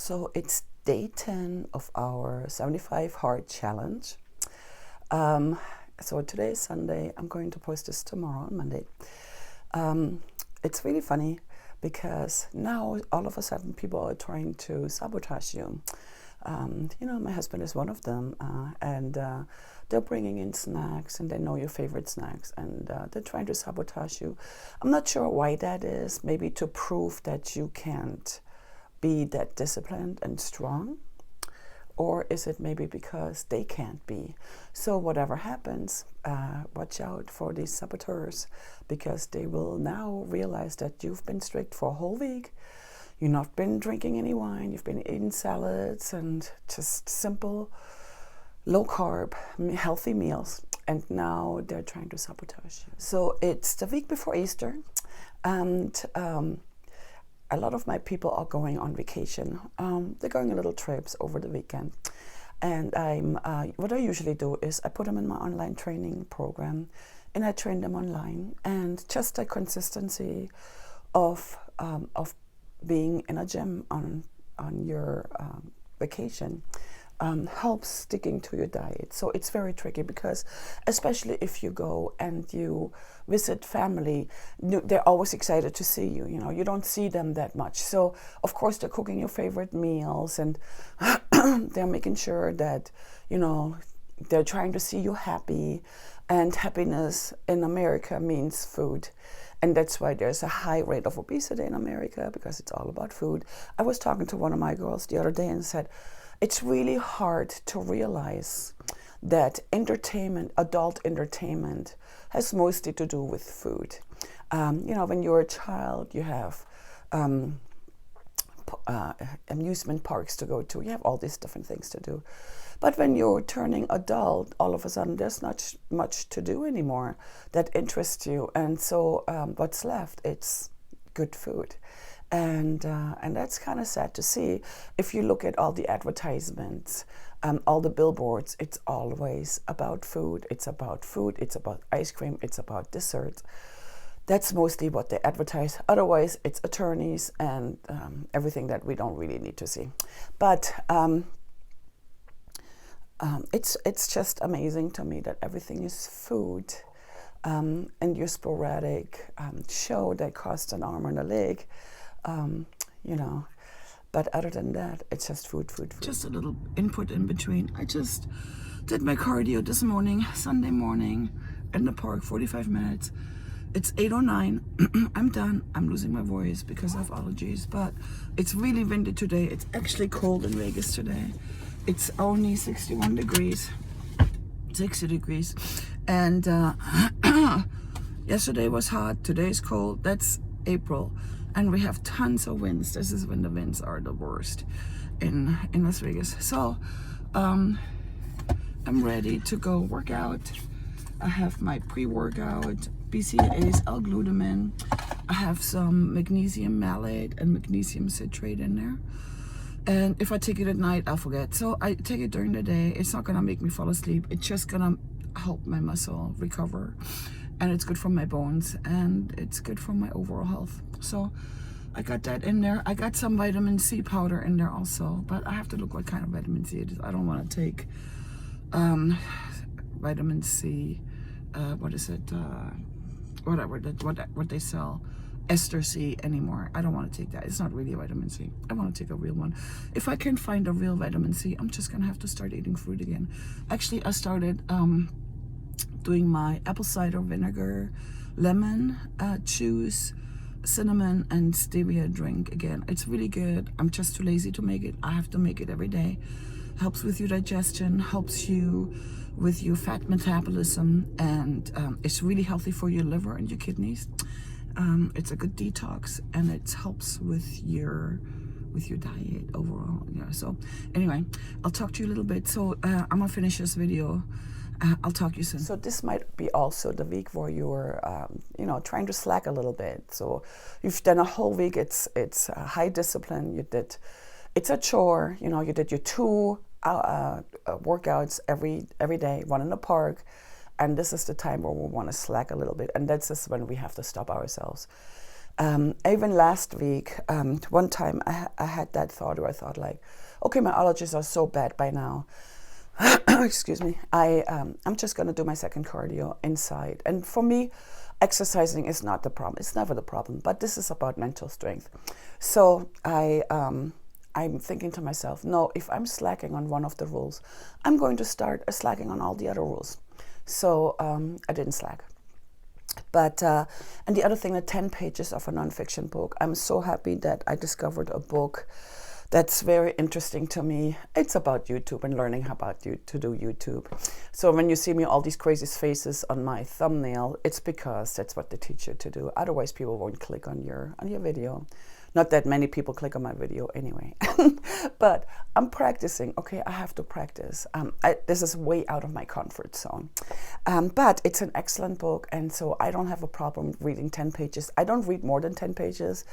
So it's day 10 of our 75 hard challenge. So today is Sunday. I'm going to post this tomorrow on Monday. It's really funny because now all of a sudden people are trying to sabotage you. My husband is one of them, and they're bringing in snacks, and they know your favorite snacks, and they're trying to sabotage you. I'm not sure why that is. Maybe to prove that you can't be that disciplined and strong, or is it maybe because they can't be? So whatever happens, watch out for these saboteurs, because they will now realize that you've been strict for a whole week. You've not been drinking any wine, you've been eating salads and just simple, low-carb, healthy meals, and now they're trying to sabotage you. So it's the week before Easter, and a lot of my people are going on vacation. They're going on little trips over the weekend. And what I usually do is I put them in my online training program, and I train them online. And just the consistency of being in a gym on your vacation helps sticking to your diet. So it's very tricky, because especially if you go and you visit family, they're always excited to see you. You don't see them that much. So of course they're cooking your favorite meals, and they're making sure that, they're trying to see you happy. And happiness in America means food. And that's why there's a high rate of obesity in America, because it's all about food. I was talking to one of my girls the other day and said, it's really hard to realize that adult entertainment, has mostly to do with food. When you're a child, you have amusement parks to go to. You have all these different things to do. But when you're turning adult, all of a sudden there's not much to do anymore that interests you. And so what's left? It's good food. And that's kind of sad to see. If you look at all the advertisements, all the billboards, it's always about food. It's about food. It's about ice cream. It's about desserts. That's mostly what they advertise. Otherwise, it's attorneys and everything that we don't really need to see. But it's just amazing to me that everything is food. And your sporadic show that costs an arm and a leg. But other than that, it's just food. Just a little input in between. I just did my cardio this morning, Sunday morning, in the park, 45 minutes. It's 8:09. I'm done. I'm losing my voice because of allergies, but it's really windy today. It's actually cold in Vegas today. It's only 60 degrees. And yesterday was hot. Today is cold. That's April. And we have tons of winds. This is when the winds are the worst in Las Vegas. So I'm ready to go work out. I have my pre-workout, BCAAs, L-glutamine. I have some magnesium malate and magnesium citrate in there. And if I take it at night, I'll forget. So I take it during the day. It's not gonna make me fall asleep. It's just gonna help my muscle recover. And it's good for my bones, and it's good for my overall health. So I got that in there. I got some vitamin C powder in there also, but I have to look what kind of vitamin C it is. I don't want to take vitamin C, what they sell, ester C anymore. I don't want to take that. It's not really a vitamin C. I want to take a real one. If I can find a real vitamin C, I'm just gonna have to start eating fruit again. Actually, I started doing my apple cider vinegar, lemon juice, cinnamon, and stevia drink again. It's really good. I'm just too lazy to make it. I have to make it every day. Helps with your digestion, helps you with your fat metabolism, and it's really healthy for your liver and your kidneys. It's a good detox, and it helps with your diet overall. So anyway, I'll talk to you a little bit. So I'm gonna finish this video. I'll talk to you soon. So this might be also the week where you're, trying to slack a little bit. So you've done a whole week. It's high discipline. It's a chore. You did your 2 workouts every day, one in the park, and this is the time where we want to slack a little bit. And that's just when we have to stop ourselves. Even last week, one time I had that thought where I thought like, okay, my allergies are so bad by now. Excuse me. I'm just going to do my second cardio inside. And for me, exercising is not the problem. It's never the problem. But this is about mental strength. So I'm thinking to myself, no, if I'm slacking on one of the rules, I'm going to start slacking on all the other rules. So I didn't slack. But, and the other thing, the 10 pages of a nonfiction book, I'm so happy that I discovered a book that's very interesting to me. It's about YouTube and learning how to do YouTube. So when you see me all these crazy faces on my thumbnail, it's because that's what they teach you to do. Otherwise, people won't click on your video. Not that many people click on my video anyway. But I'm practicing. Okay, I have to practice. This is way out of my comfort zone. But it's an excellent book, and so I don't have a problem reading 10 pages. I don't read more than 10 pages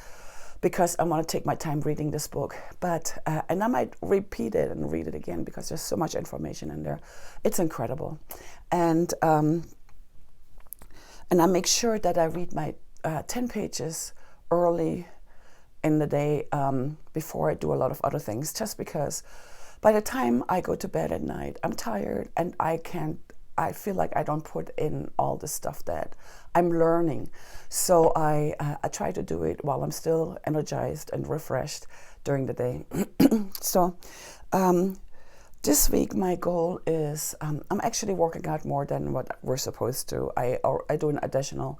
because I want to take my time reading this book. But and I might repeat it and read it again because there's so much information in there. It's incredible. And I make sure that I read my 10 pages early in the day before I do a lot of other things, just because by the time I go to bed at night, I'm tired and I feel like I don't put in all the stuff that I'm learning. So I try to do it while I'm still energized and refreshed during the day. So this week my goal is, I'm actually working out more than what we're supposed to. I do an additional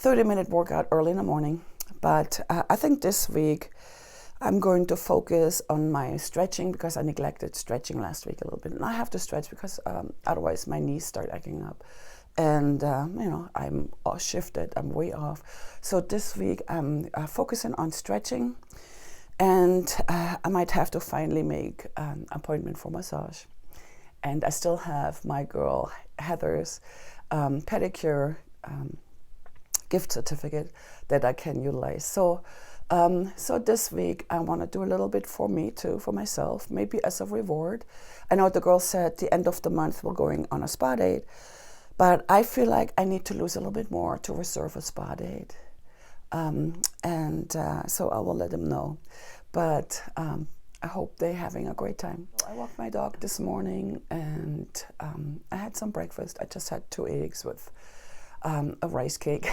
30-minute workout early in the morning. But I think this week I'm going to focus on my stretching because I neglected stretching last week a little bit. And I have to stretch because otherwise my knees start acting up. And, I'm shifted, I'm way off. So this week I'm focusing on stretching. And I might have to finally make an appointment for massage. And I still have my girl Heather's pedicure gift certificate that I can utilize. So this week I want to do a little bit for me too, for myself, maybe as a reward. I know the girl said the end of the month we're going on a spa date, but I feel like I need to lose a little bit more to reserve a spa date. So I will let them know. But I hope they're having a great time. I walked my dog this morning and I had some breakfast. I just had 2 eggs with a rice cake.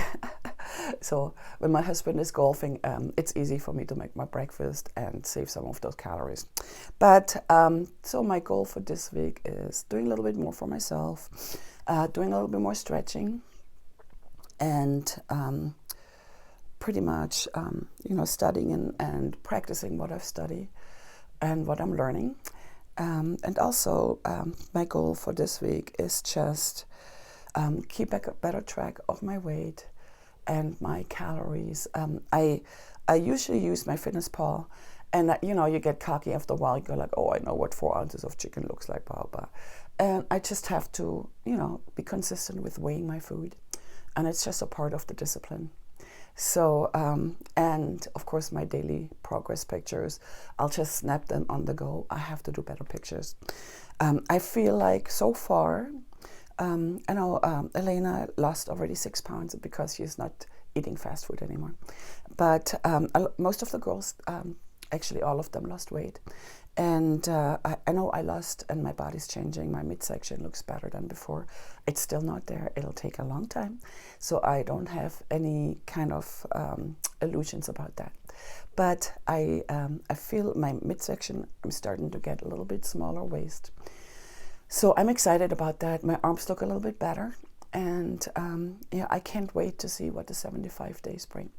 So when my husband is golfing, it's easy for me to make my breakfast and save some of those calories. But so my goal for this week is doing a little bit more for myself, doing a little bit more stretching, and pretty much studying and practicing what I've studied and what I'm learning. And also my goal for this week is just keep a better track of my weight and my calories. I usually use my Fitness Pal, and you get cocky after a while. You go like, oh, I know what 4 ounces of chicken looks like, blah, blah. And I just have to, be consistent with weighing my food, and it's just a part of the discipline. So, and of course my daily progress pictures, I'll just snap them on the go. I have to do better pictures. I feel like so far, I know Elena lost already 6 pounds because she's not eating fast food anymore. But most of the girls, actually all of them, lost weight. And I know I lost, and my body's changing. My midsection looks better than before. It's still not there. It'll take a long time. So I don't have any kind of illusions about that. But I feel my midsection, I'm starting to get a little bit smaller waist. So I'm excited about that. My arms look a little bit better. And I can't wait to see what the 75 days bring.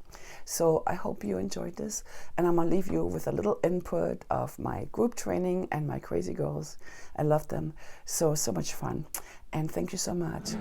So I hope you enjoyed this. And I'm going to leave you with a little input of my group training and my crazy goals. I love them. So much fun. And thank you so much.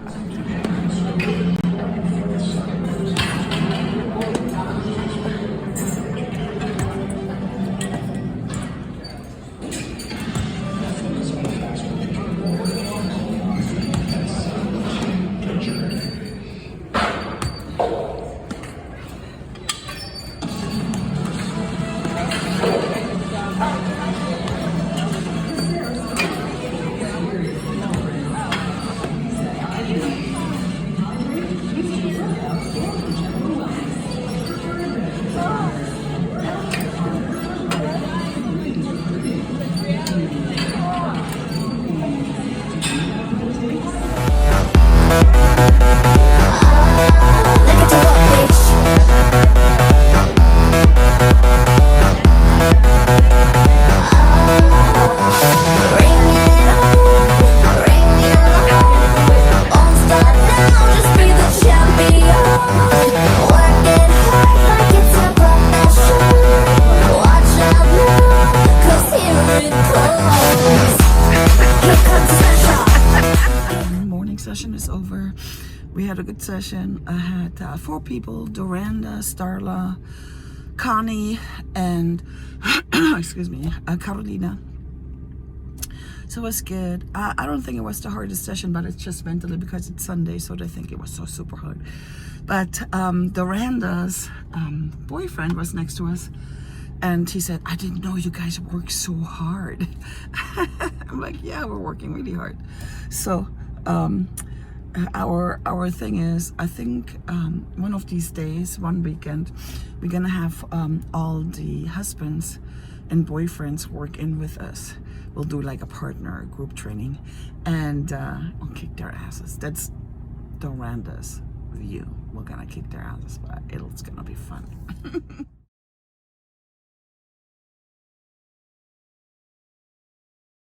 had a good session. I had 4 people: Doranda, Starla, Connie, and excuse me, Carolina. So it was good. I don't think it was the hardest session, but it's just mentally because it's Sunday, so they think it was so super hard. But Doranda's boyfriend was next to us, and he said, "I didn't know you guys work so hard." I'm like, "Yeah, we're working really hard." So our thing is, I think one of these days, one weekend, we're gonna have all the husbands and boyfriends work in with us. We'll do like a partner group training, and we'll kick their asses. That's Doranda's view. We're gonna kick their asses, but it's gonna be fun.